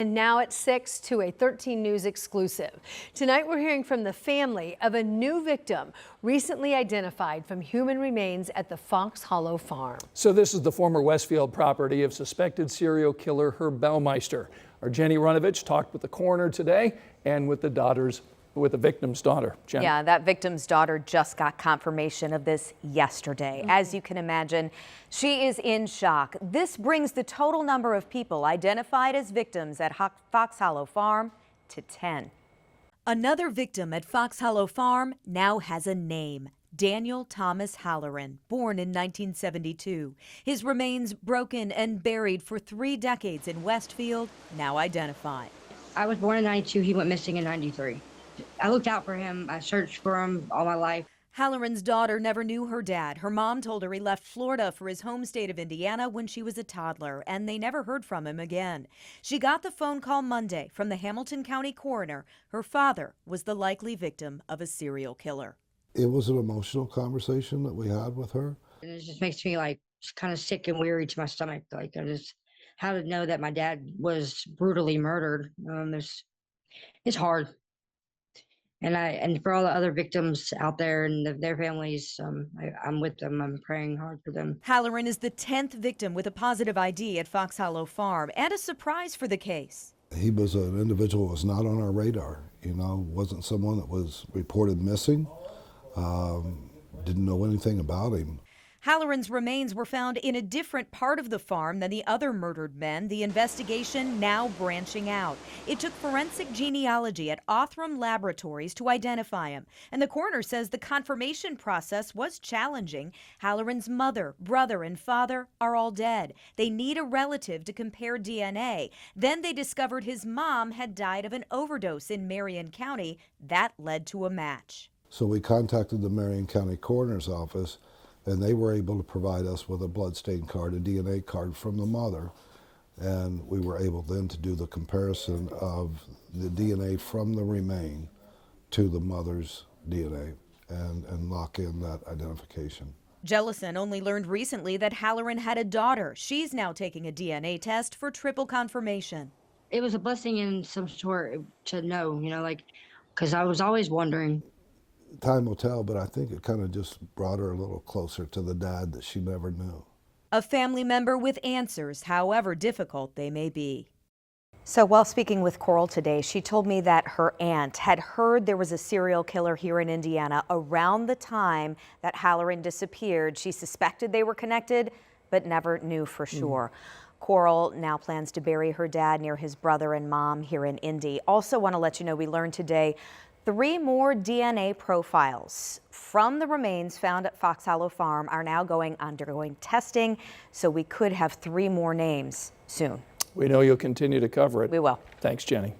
And now at 6 to a 13 News exclusive. Tonight we're hearing from the family of a new victim recently identified from human remains at the Fox Hollow farm. So this is the former Westfield property of suspected serial killer Herb Baumeister. Our Jenny Runovich talked with the coroner today and with the victim's daughter. Jenny. Yeah, that victim's daughter just got confirmation of this yesterday. As you can imagine, she is in shock. This brings the total number of people identified as victims at Fox Hollow Farm to 10. Another victim at Fox Hollow Farm now has a name. Daniel Thomas Halloran, born in 1972. His remains broken and buried for 3 decades in Westfield, now identified. I was born in 92. He went missing in 93. I looked out for him. I searched for him all my life. Halloran's daughter never knew her dad. Her mom told her he left Florida for his home state of Indiana when she was a toddler, and they never heard from him again. She got the phone call Monday from the Hamilton County coroner. Her father was the likely victim of a serial killer. It was an emotional conversation that we had with her. And it just makes me like kind of sick and weary to my stomach. Like how to know that my dad was brutally murdered. It's hard. And for all the other victims out there and their families, I'm with them. I'm praying hard for them. Halloran is the 10th victim with a positive ID at Fox Hollow Farm, and a surprise for the case. He was an individual who was not on our radar, wasn't someone that was reported missing, didn't know anything about him. Halloran's remains were found in a different part of the farm than the other murdered men, the investigation now branching out. It took forensic genealogy at Othram laboratories to identify him, and the coroner says the confirmation process was challenging. Halloran's mother, brother, and father are all dead. They need a relative to compare DNA. Then they discovered his mom had died of an overdose in Marion County. That led to a match. So we contacted the Marion County Coroner's Office, and they were able to provide us with a bloodstain card, a DNA card from the mother, and we were able then to do the comparison of the DNA from the remain to the mother's DNA and lock in that identification. Jellison only learned recently that Halloran had a daughter. She's now taking a DNA test for triple confirmation. It was a blessing in some sort to know, because I was always wondering. Time will tell, but I think it kind of just brought her a little closer to the dad that she never knew. A family member with answers, however difficult they may be. So while speaking with Coral today, she told me that her aunt had heard there was a serial killer here in Indiana around the time that Halloran disappeared. She suspected they were connected, but never knew for sure. Coral now plans to bury her dad near his brother and mom here in Indy. Also want to let you know we learned today 3 more DNA profiles from the remains found at Fox Hollow Farm are now undergoing testing, so we could have 3 more names soon. We know you'll continue to cover it. We will. Thanks, Jenny.